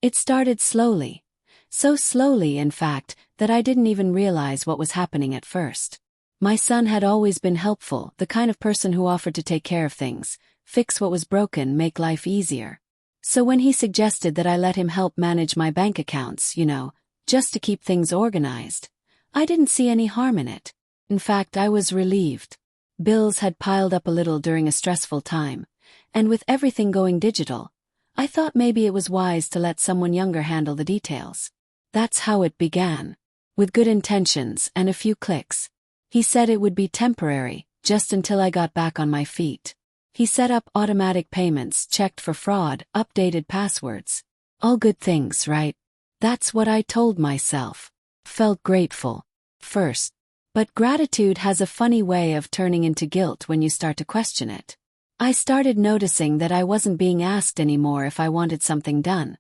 It started slowly. So slowly, in fact, that I didn't even realize what was happening at first. My son had always been helpful, the kind of person who offered to take care of things, fix what was broken, make life easier. So when he suggested that I let him help manage my bank accounts, just to keep things organized, I didn't see any harm in it. In fact, I was relieved. Bills had piled up a little during a stressful time, and with everything going digital, I thought maybe it was wise to let someone younger handle the details. That's how it began. With good intentions and a few clicks. He said it would be temporary, just until I got back on my feet. He set up automatic payments, checked for fraud, updated passwords. All good things, right? That's what I told myself. Felt grateful. First. But gratitude has a funny way of turning into guilt when you start to question it. I started noticing that I wasn't being asked anymore if I wanted something done.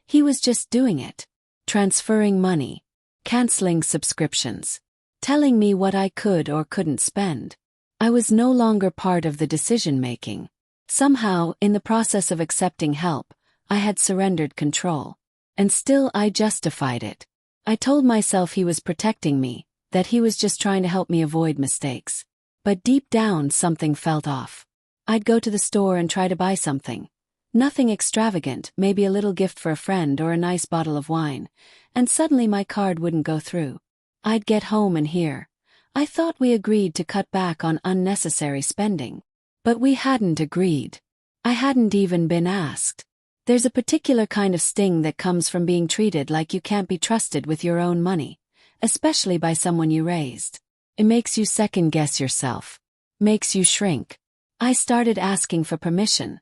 He was just doing it. Transferring money. Canceling subscriptions. Telling me what I could or couldn't spend. I was no longer part of the decision-making. Somehow, in the process of accepting help, I had surrendered control. And still I justified it. I told myself he was protecting me, that he was just trying to help me avoid mistakes. But deep down something felt off. I'd go to the store and try to buy something. Nothing extravagant, maybe a little gift for a friend or a nice bottle of wine, and suddenly my card wouldn't go through. I'd get home and hear, I thought we agreed to cut back on unnecessary spending. But we hadn't agreed. I hadn't even been asked. There's a particular kind of sting that comes from being treated like you can't be trusted with your own money, especially by someone you raised. It makes you second-guess yourself. Makes you shrink. I started asking for permission.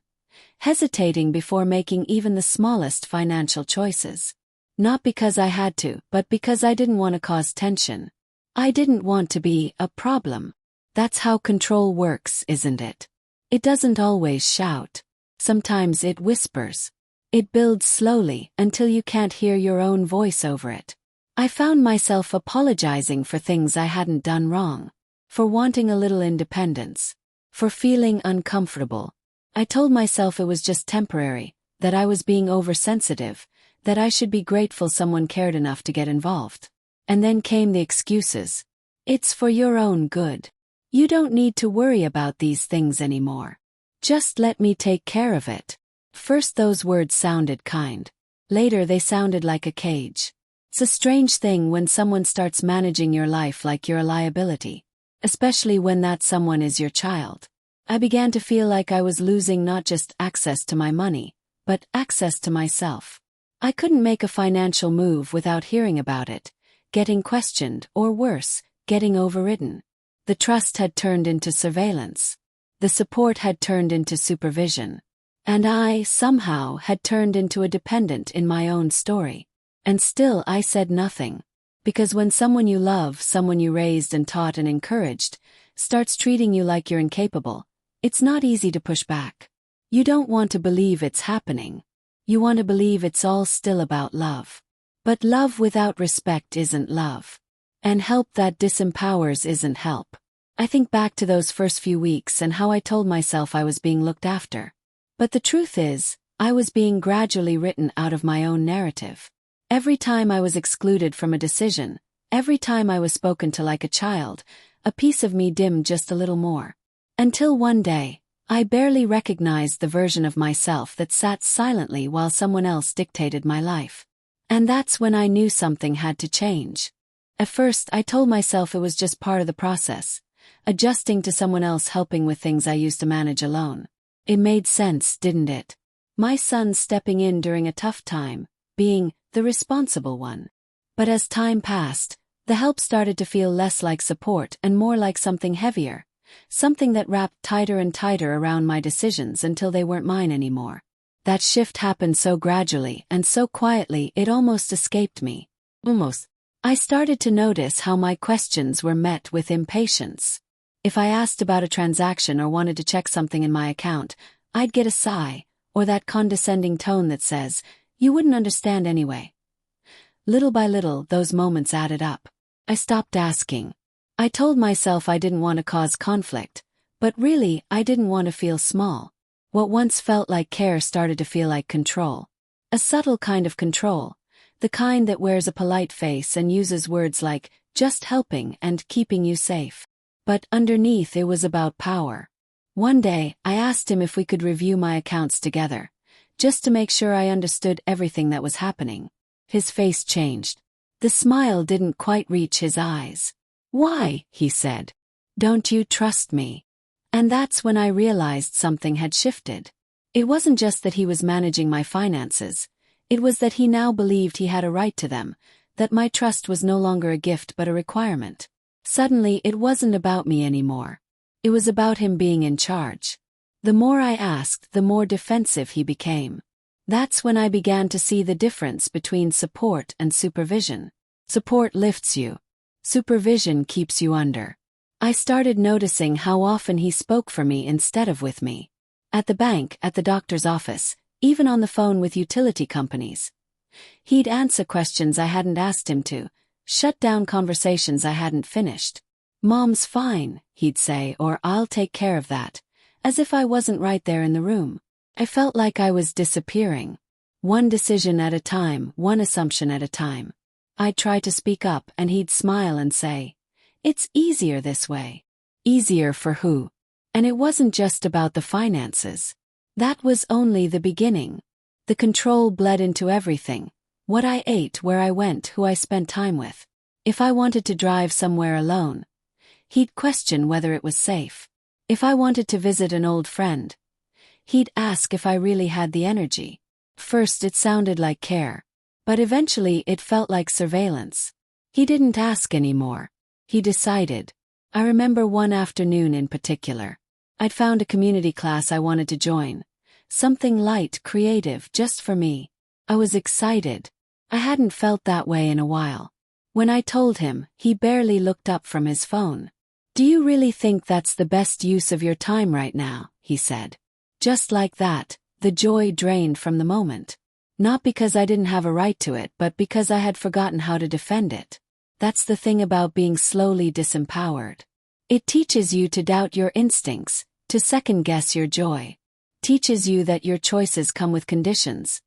Hesitating before making even the smallest financial choices. Not because I had to, but because I didn't want to cause tension. I didn't want to be a problem. That's how control works, isn't it? It doesn't always shout. Sometimes it whispers. It builds slowly until you can't hear your own voice over it. I found myself apologizing for things I hadn't done wrong. For wanting a little independence. For feeling uncomfortable. I told myself it was just temporary, that I was being oversensitive, that I should be grateful someone cared enough to get involved. And then came the excuses. It's for your own good. You don't need to worry about these things anymore. Just let me take care of it. First those words sounded kind. Later they sounded like a cage. It's a strange thing when someone starts managing your life like you're a liability. Especially when that someone is your child. I began to feel like I was losing not just access to my money, but access to myself. I couldn't make a financial move without hearing about it, getting questioned, or worse, getting overridden. The trust had turned into surveillance. The support had turned into supervision. And I, somehow, had turned into a dependent in my own story. And still I said nothing. Because when someone you love, someone you raised and taught and encouraged, starts treating you like you're incapable, it's not easy to push back. You don't want to believe it's happening. You want to believe it's all still about love. But love without respect isn't love. And help that disempowers isn't help. I think back to those first few weeks and how I told myself I was being looked after. But the truth is, I was being gradually written out of my own narrative. Every time I was excluded from a decision, every time I was spoken to like a child, a piece of me dimmed just a little more. Until one day, I barely recognized the version of myself that sat silently while someone else dictated my life. And that's when I knew something had to change. At first, I told myself it was just part of the process, adjusting to someone else helping with things I used to manage alone. It made sense, didn't it? My son stepping in during a tough time, being the responsible one. But as time passed, the help started to feel less like support and more like something heavier, something that wrapped tighter and tighter around my decisions until they weren't mine anymore. That shift happened so gradually and so quietly it almost escaped me. Almost. I started to notice how my questions were met with impatience. If I asked about a transaction or wanted to check something in my account, I'd get a sigh, or that condescending tone that says, "You wouldn't understand anyway." Little by little, those moments added up. I stopped asking. I told myself I didn't want to cause conflict, but really, I didn't want to feel small. What once felt like care started to feel like control. A subtle kind of control, the kind that wears a polite face and uses words like, just helping and keeping you safe. But underneath it was about power. One day, I asked him if we could review my accounts together, just to make sure I understood everything that was happening. His face changed. The smile didn't quite reach his eyes. "Why?" he said. "Don't you trust me?" And that's when I realized something had shifted. It wasn't just that he was managing my finances, it was that he now believed he had a right to them, that my trust was no longer a gift but a requirement. Suddenly, it wasn't about me anymore. It was about him being in charge. The more I asked, the more defensive he became. That's when I began to see the difference between support and supervision. Support lifts you. Supervision keeps you under. I started noticing how often he spoke for me instead of with me. At the bank, at the doctor's office, even on the phone with utility companies. He'd answer questions I hadn't asked him to, shut down conversations I hadn't finished. "Mom's fine," he'd say, or "I'll take care of that," as if I wasn't right there in the room. I felt like I was disappearing. One decision at a time, one assumption at a time. I'd try to speak up and he'd smile and say, "It's easier this way." Easier for who? And it wasn't just about the finances. That was only the beginning. The control bled into everything. What I ate, where I went, who I spent time with. If I wanted to drive somewhere alone, he'd question whether it was safe. If I wanted to visit an old friend, he'd ask if I really had the energy. First it sounded like care, but eventually it felt like surveillance. He didn't ask anymore. He decided. I remember one afternoon in particular. I'd found a community class I wanted to join. Something light, creative, just for me. I was excited. I hadn't felt that way in a while. When I told him, he barely looked up from his phone. "Do you really think that's the best use of your time right now?" he said. Just like that, the joy drained from the moment. Not because I didn't have a right to it, but because I had forgotten how to defend it. That's the thing about being slowly disempowered. It teaches you to doubt your instincts, to second-guess your joy. Teaches you that your choices come with conditions.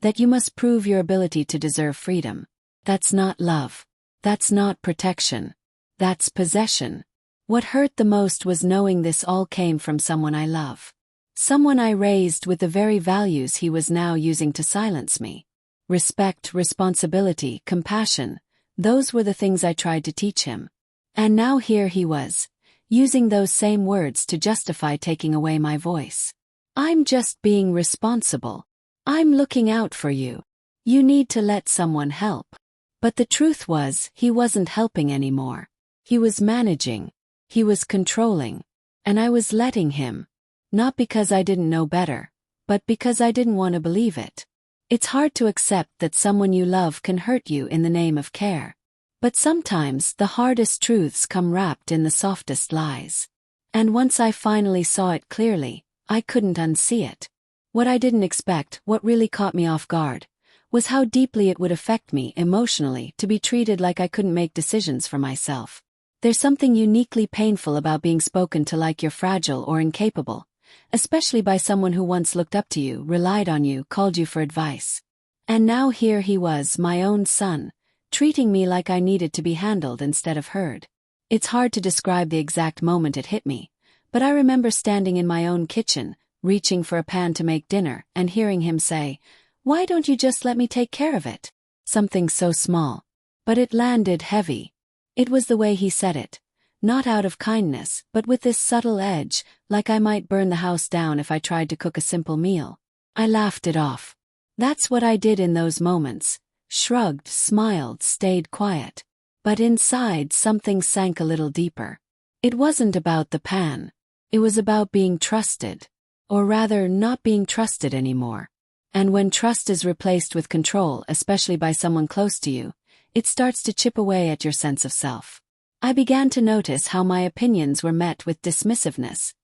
That you must prove your ability to deserve freedom. That's not love. That's not protection. That's possession. What hurt the most was knowing this all came from someone I love. Someone I raised with the very values he was now using to silence me. Respect, responsibility, compassion, those were the things I tried to teach him. And now here he was, using those same words to justify taking away my voice. "I'm just being responsible. I'm looking out for you. You need to let someone help." But the truth was, he wasn't helping anymore. He was managing. He was controlling. And I was letting him. Not because I didn't know better, but because I didn't want to believe it. It's hard to accept that someone you love can hurt you in the name of care. But sometimes the hardest truths come wrapped in the softest lies. And once I finally saw it clearly, I couldn't unsee it. What I didn't expect, what really caught me off guard, was how deeply it would affect me emotionally to be treated like I couldn't make decisions for myself. There's something uniquely painful about being spoken to like you're fragile or incapable. Especially by someone who once looked up to you, relied on you, called you for advice. And now here he was, my own son, treating me like I needed to be handled instead of heard. It's hard to describe the exact moment it hit me, but I remember standing in my own kitchen, reaching for a pan to make dinner, and hearing him say, "Why don't you just let me take care of it?" Something so small. But it landed heavy. It was the way he said it. Not out of kindness, but with this subtle edge, like I might burn the house down if I tried to cook a simple meal. I laughed it off. That's what I did in those moments. Shrugged, smiled, stayed quiet. But inside something sank a little deeper. It wasn't about the pan. It was about being trusted. Or rather, not being trusted anymore. And when trust is replaced with control, especially by someone close to you, it starts to chip away at your sense of self. I began to notice how my opinions were met with dismissiveness,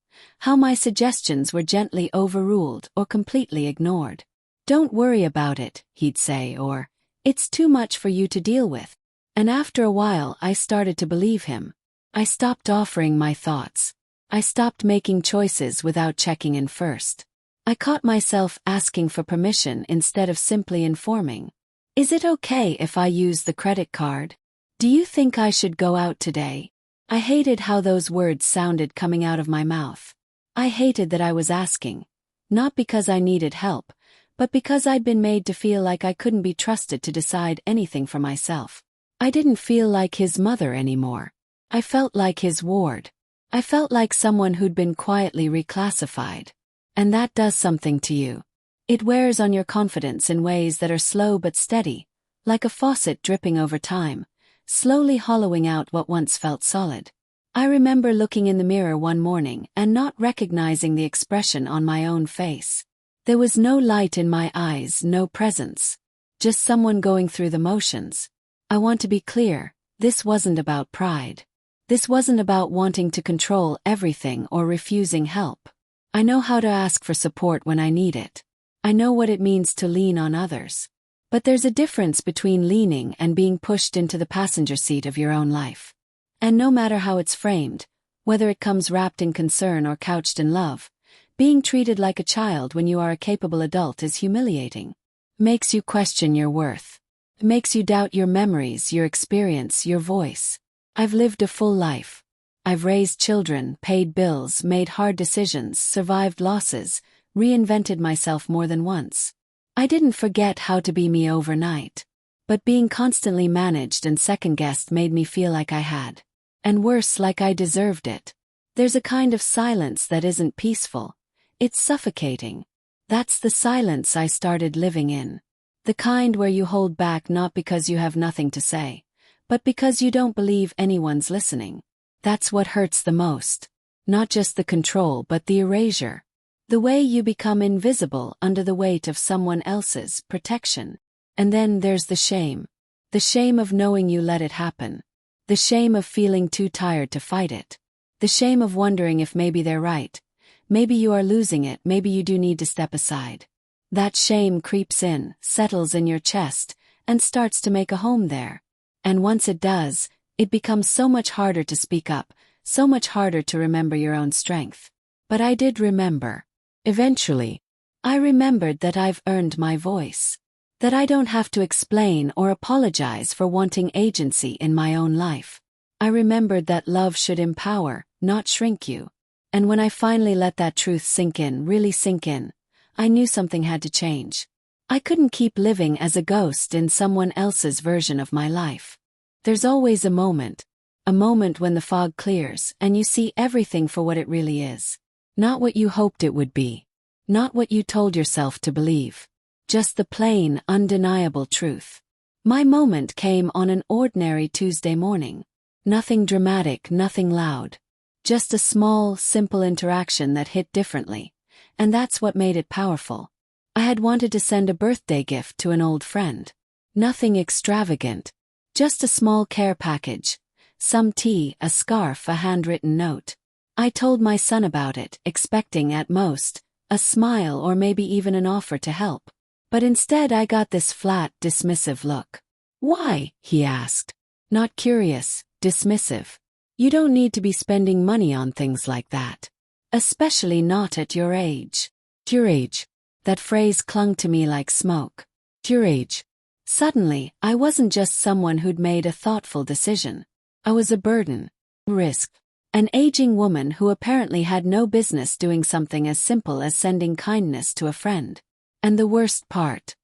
how my suggestions were gently overruled or completely ignored. "Don't worry about it," he'd say, or, "It's too much for you to deal with." And after a while I started to believe him. I stopped offering my thoughts. I stopped making choices without checking in first. I caught myself asking for permission instead of simply informing. Is it okay if I use the credit card? Do you think I should go out today? I hated how those words sounded coming out of my mouth. I hated that I was asking, not because I needed help, but because I'd been made to feel like I couldn't be trusted to decide anything for myself. I didn't feel like his mother anymore. I felt like his ward. I felt like someone who'd been quietly reclassified. And that does something to you. It wears on your confidence in ways that are slow but steady, like a faucet dripping over time, slowly hollowing out what once felt solid. I remember looking in the mirror one morning and not recognizing the expression on my own face. There was no light in my eyes, no presence. Just someone going through the motions. I want to be clear, this wasn't about pride. This wasn't about wanting to control everything or refusing help. I know how to ask for support when I need it. I know what it means to lean on others. But there's a difference between leaning and being pushed into the passenger seat of your own life. And no matter how it's framed, whether it comes wrapped in concern or couched in love, being treated like a child when you are a capable adult is humiliating. Makes you question your worth. Makes you doubt your memories, your experience, your voice. I've lived a full life. I've raised children, paid bills, made hard decisions, survived losses, reinvented myself more than once. I didn't forget how to be me overnight. But being constantly managed and second-guessed made me feel like I had. And worse, like I deserved it. There's a kind of silence that isn't peaceful. It's suffocating. That's the silence I started living in. The kind where you hold back not because you have nothing to say, but because you don't believe anyone's listening. That's what hurts the most. Not just the control but the erasure. The way you become invisible under the weight of someone else's protection. And then there's the shame. The shame of knowing you let it happen. The shame of feeling too tired to fight it. The shame of wondering if maybe they're right. Maybe you are losing it, maybe you do need to step aside. That shame creeps in, settles in your chest, and starts to make a home there. And once it does, it becomes so much harder to speak up, so much harder to remember your own strength. But I did remember. Eventually. I remembered that I've earned my voice. That I don't have to explain or apologize for wanting agency in my own life. I remembered that love should empower, not shrink you. And when I finally let that truth sink in, really sink in, I knew something had to change. I couldn't keep living as a ghost in someone else's version of my life. There's always a moment when the fog clears and you see everything for what it really is. Not what you hoped it would be. Not what you told yourself to believe. Just the plain, undeniable truth. My moment came on an ordinary Tuesday morning. Nothing dramatic, nothing loud. Just a small, simple interaction that hit differently. And that's what made it powerful. I had wanted to send a birthday gift to an old friend. Nothing extravagant. Just a small care package. Some tea, a scarf, a handwritten note. I told my son about it, expecting at most a smile or maybe even an offer to help. But instead I got this flat, dismissive look. "Why?" he asked. Not curious, dismissive. "You don't need to be spending money on things like that. Especially not at your age." Your age. That phrase clung to me like smoke. Your age. Suddenly, I wasn't just someone who'd made a thoughtful decision. I was a burden. Risk. An aging woman who apparently had no business doing something as simple as sending kindness to a friend. And the worst part.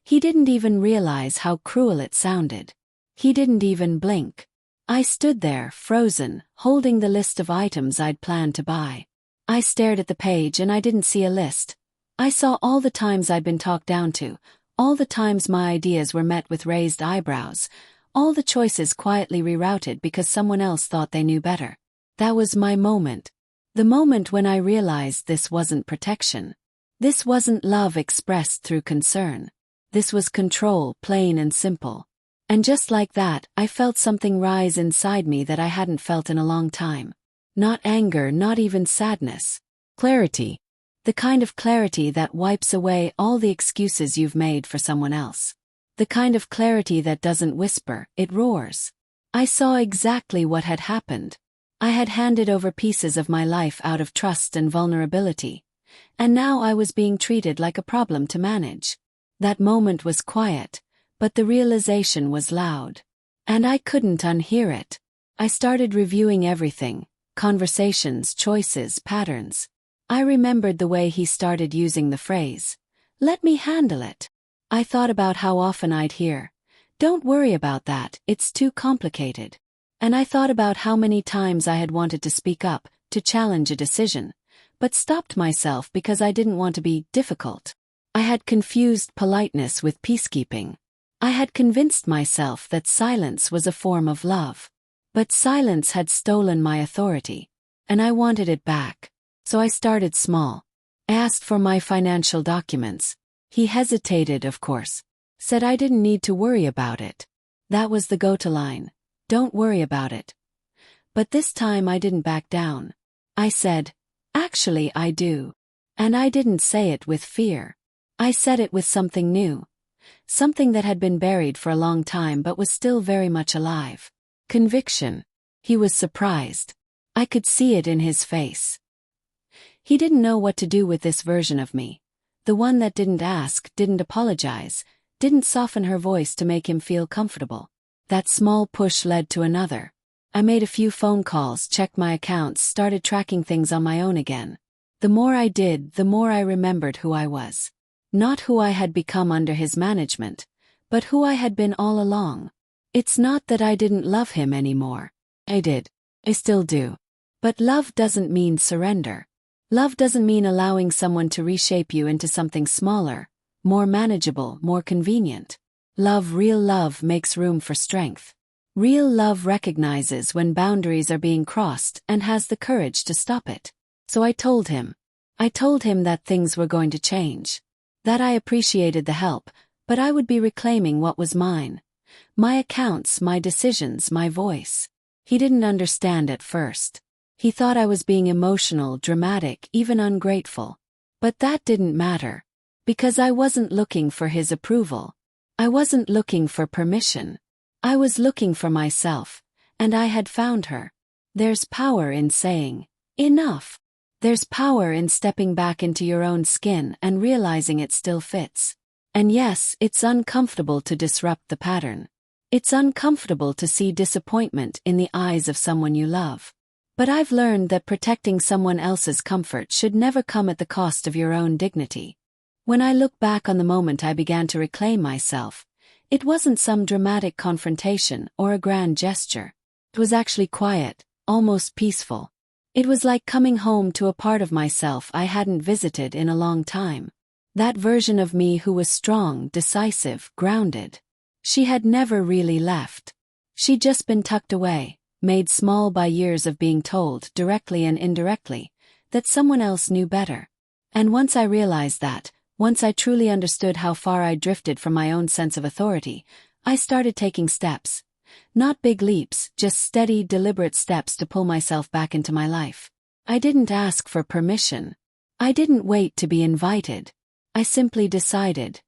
He didn't even realize how cruel it sounded. He didn't even blink. I stood there, frozen, holding the list of items I'd planned to buy. I stared at the page and I didn't see a list. I saw all the times I'd been talked down to, all the times my ideas were met with raised eyebrows, all the choices quietly rerouted because someone else thought they knew better. That was my moment. The moment when I realized this wasn't protection. This wasn't love expressed through concern. This was control, plain and simple. And just like that, I felt something rise inside me that I hadn't felt in a long time. Not anger, not even sadness. Clarity. The kind of clarity that wipes away all the excuses you've made for someone else. The kind of clarity that doesn't whisper, it roars. I saw exactly what had happened. I had handed over pieces of my life out of trust and vulnerability. and now I was being treated like a problem to manage. That moment was quiet, but the realization was loud. And I couldn't unhear it. I started reviewing everything: conversations, choices, patterns. I remembered the way he started using the phrase, "Let me handle it." I thought about how often I'd hear, "Don't worry about that, it's too complicated." And I thought about how many times I had wanted to speak up, to challenge a decision, but stopped myself because I didn't want to be difficult. I had confused politeness with peacekeeping. I had convinced myself that silence was a form of love. But silence had stolen my authority, and I wanted it back. So I started small. I asked for my financial documents. He hesitated, of course. Said I didn't need to worry about it. That was the go-to line. Don't worry about it. But this time I didn't back down. I said, "Actually, I do." And I didn't say it with fear. I said it with something new. Something that had been buried for a long time but was still very much alive. Conviction. He was surprised. I could see it in his face. He didn't know what to do with this version of me. The one that didn't ask, didn't apologize, didn't soften her voice to make him feel comfortable. That small push led to another. I made a few phone calls, checked my accounts, started tracking things on my own again. The more I did, the more I remembered who I was. Not who I had become under his management, but who I had been all along. It's not that I didn't love him anymore. I did. I still do. But love doesn't mean surrender. Love doesn't mean allowing someone to reshape you into something smaller, more manageable, more convenient. Real love makes room for strength. Real love recognizes when boundaries are being crossed and has the courage to stop it. So I told him. I told him that things were going to change. That I appreciated the help, but I would be reclaiming what was mine. My accounts, my decisions, my voice. He didn't understand at first. He thought I was being emotional, dramatic, even ungrateful. But that didn't matter. Because I wasn't looking for his approval. I wasn't looking for permission. I was looking for myself, and I had found her. There's power in saying, "Enough." There's power in stepping back into your own skin and realizing it still fits. And yes, it's uncomfortable to disrupt the pattern. It's uncomfortable to see disappointment in the eyes of someone you love. But I've learned that protecting someone else's comfort should never come at the cost of your own dignity. When I look back on the moment I began to reclaim myself, it wasn't some dramatic confrontation or a grand gesture. It was actually quiet, almost peaceful. It was like coming home to a part of myself I hadn't visited in a long time. That version of me who was strong, decisive, grounded. She had never really left. She'd just been tucked away, made small by years of being told, directly and indirectly, that someone else knew better. And once I realized that, once I truly understood how far I drifted from my own sense of authority, I started taking steps. Not big leaps, just steady, deliberate steps to pull myself back into my life. I didn't ask for permission. I didn't wait to be invited. I simply decided.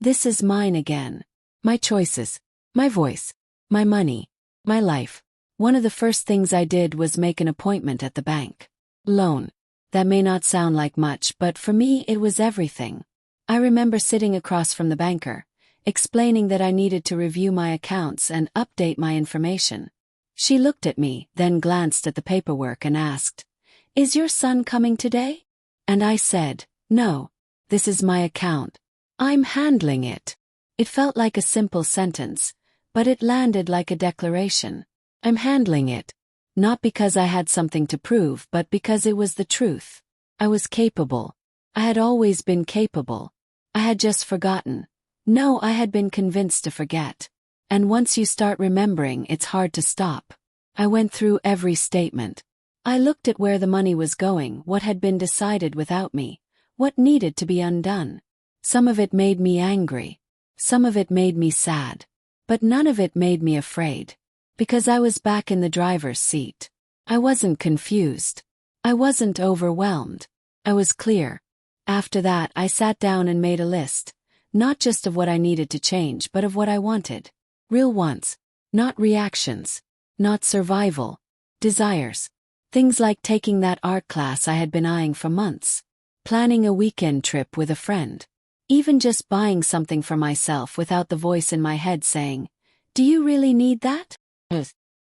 This is mine again. My choices, my voice, my money, my life. One of the first things I did was make an appointment at the bank. Loan. That may not sound like much, but for me it was everything. I remember sitting across from the banker, explaining that I needed to review my accounts and update my information. She looked at me, then glanced at the paperwork and asked, "Is your son coming today?" And I said, "No. This is my account. I'm handling it." It felt like a simple sentence, but it landed like a declaration. I'm handling it. Not because I had something to prove, but because it was the truth. I was capable. I had always been capable. I had just forgotten. No, I had been convinced to forget. And once you start remembering, it's hard to stop. I went through every statement. I looked at where the money was going, what had been decided without me, what needed to be undone. Some of it made me angry. Some of it made me sad. But none of it made me afraid. Because I was back in the driver's seat. I wasn't confused. I wasn't overwhelmed. I was clear. After that, I sat down and made a list. Not just of what I needed to change, but of what I wanted. Real wants. Not reactions. Not survival. Desires. Things like taking that art class I had been eyeing for months. planning a weekend trip with a friend. Even just buying something for myself without the voice in my head saying, "Do you really need that?"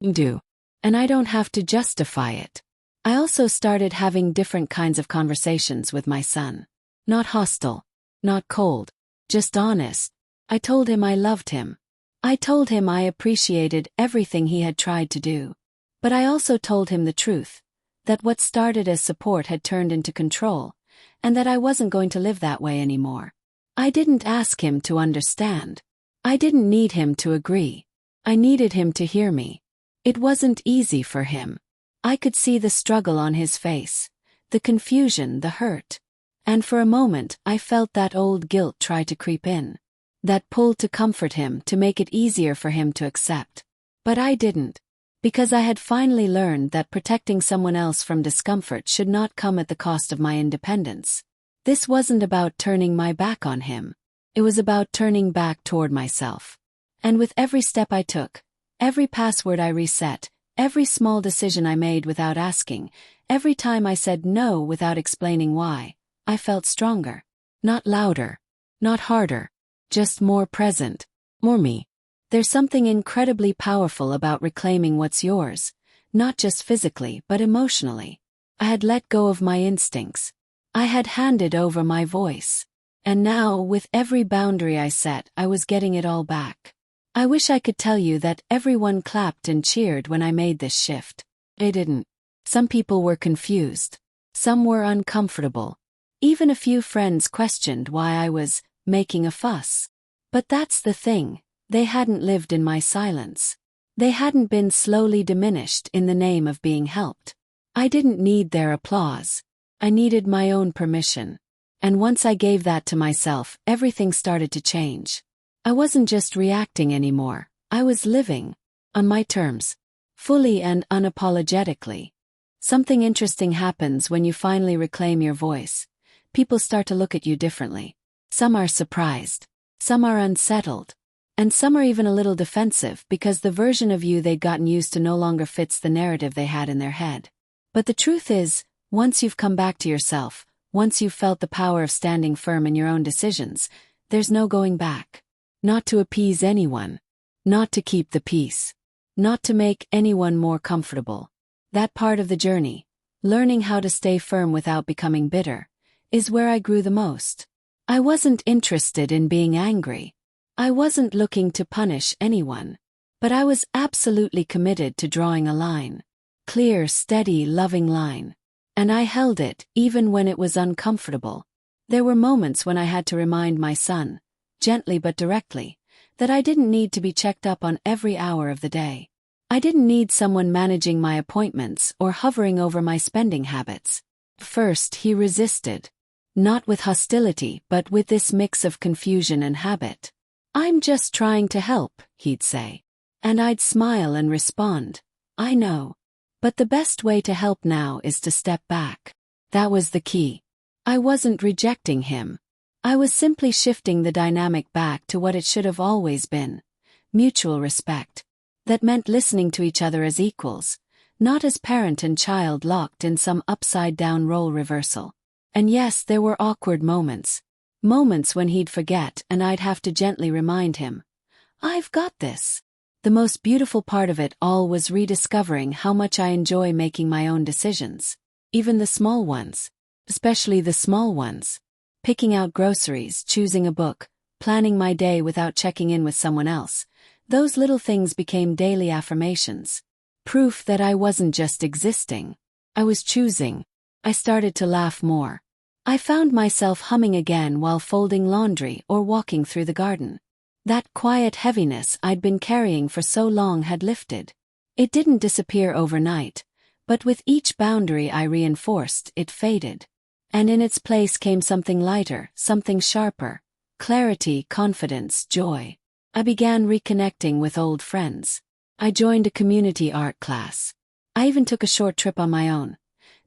Do. And I don't have to justify it. I also started having different kinds of conversations with my son. Not hostile, not cold, just honest. I told him I loved him. I told him I appreciated everything he had tried to do. But I also told him the truth, that what started as support had turned into control, and that I wasn't going to live that way anymore. I didn't ask him to understand. I didn't need him to agree. I needed him to hear me. It wasn't easy for him. I could see the struggle on his face, the confusion, the hurt. And for a moment I felt that old guilt try to creep in. That pull to comfort him, to make it easier for him to accept. But I didn't. Because I had finally learned that protecting someone else from discomfort should not come at the cost of my independence. This wasn't about turning my back on him. It was about turning back toward myself. And with every step I took, every password I reset, every small decision I made without asking, every time I said no without explaining why, I felt stronger. Not louder. Not harder. Just more present. More me. There's something incredibly powerful about reclaiming what's yours, not just physically but emotionally. I had let go of my instincts. I had handed over my voice. And now, with every boundary I set, I was getting it all back. I wish I could tell you that everyone clapped and cheered when I made this shift. They didn't. Some people were confused. Some were uncomfortable. Even a few friends questioned why I was making a fuss. But that's the thing, they hadn't lived in my silence. They hadn't been slowly diminished in the name of being helped. I didn't need their applause. I needed my own permission. And once I gave that to myself, everything started to change. I wasn't just reacting anymore, I was living. On my terms. Fully and unapologetically. Something interesting happens when you finally reclaim your voice. People start to look at you differently. Some are surprised. Some are unsettled. And some are even a little defensive because the version of you they'd gotten used to no longer fits the narrative they had in their head. But the truth is, once you've come back to yourself, once you've felt the power of standing firm in your own decisions, there's no going back. Not to appease anyone. Not to keep the peace. Not to make anyone more comfortable. That part of the journey, learning how to stay firm without becoming bitter, is where I grew the most. I wasn't interested in being angry. I wasn't looking to punish anyone. But I was absolutely committed to drawing a line. Clear, steady, loving line. And I held it, even when it was uncomfortable. There were moments when I had to remind my son, gently but directly, that I didn't need to be checked up on every hour of the day. I didn't need someone managing my appointments or hovering over my spending habits. First, he resisted. Not with hostility, but with this mix of confusion and habit. "I'm just trying to help," he'd say. And I'd smile and respond, "I know. But the best way to help now is to step back." That was the key. I wasn't rejecting him. I was simply shifting the dynamic back to what it should have always been. Mutual respect. That meant listening to each other as equals, not as parent and child locked in some upside-down role reversal. And yes, there were awkward moments. Moments when he'd forget and I'd have to gently remind him, "I've got this." The most beautiful part of it all was rediscovering how much I enjoy making my own decisions. Even the small ones. Especially the small ones. Picking out groceries, choosing a book, planning my day without checking in with someone else. Those little things became daily affirmations. Proof that I wasn't just existing. I was choosing. I started to laugh more. I found myself humming again while folding laundry or walking through the garden. That quiet heaviness I'd been carrying for so long had lifted. It didn't disappear overnight, but with each boundary I reinforced, it faded. And in its place came something lighter, something sharper. Clarity, confidence, joy. I began reconnecting with old friends. I joined a community art class. I even took a short trip on my own.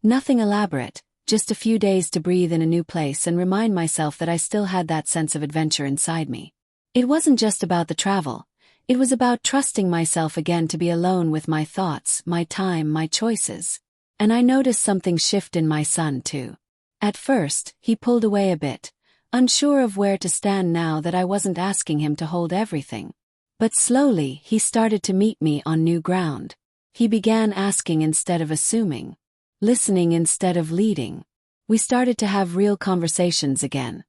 Nothing elaborate, just a few days to breathe in a new place and remind myself that I still had that sense of adventure inside me. It wasn't just about the travel. It was about trusting myself again to be alone with my thoughts, my time, my choices. And I noticed something shift in my son too. At first, he pulled away a bit, unsure of where to stand now that I wasn't asking him to hold everything. But slowly, he started to meet me on new ground. He began asking instead of assuming, listening instead of leading. We started to have real conversations again.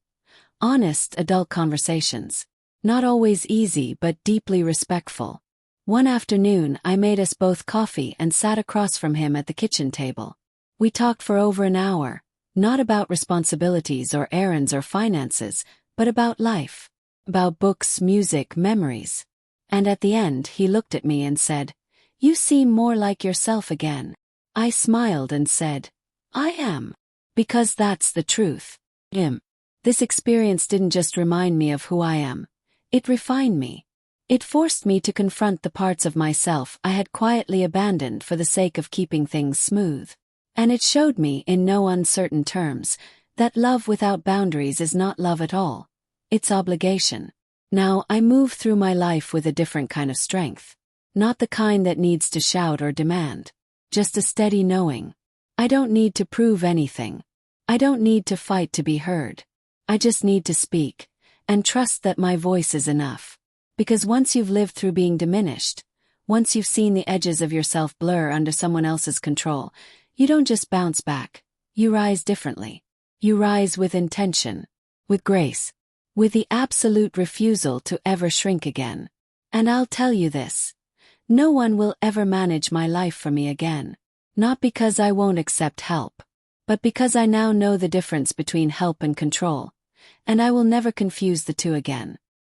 Honest, adult conversations. Not always easy but deeply respectful. One afternoon, I made us both coffee and sat across from him at the kitchen table. We talked for over an hour, not about responsibilities or errands or finances, but about life. About books, music, memories. And at the end, he looked at me and said, "You seem more like yourself again." I smiled and said, "I am. Because that's the truth." This experience didn't just remind me of who I am. It refined me. It forced me to confront the parts of myself I had quietly abandoned for the sake of keeping things smooth. And it showed me, in no uncertain terms, that love without boundaries is not love at all. It's obligation. Now I move through my life with a different kind of strength. Not the kind that needs to shout or demand. Just a steady knowing. I don't need to prove anything. I don't need to fight to be heard. I just need to speak, and trust that my voice is enough. Because once you've lived through being diminished, once you've seen the edges of yourself blur under someone else's control, you don't just bounce back. You rise differently. You rise with intention, with grace, with the absolute refusal to ever shrink again. And I'll tell you this. No one will ever manage my life for me again. Not because I won't accept help, but because I now know the difference between help and control. And I will never confuse the two again.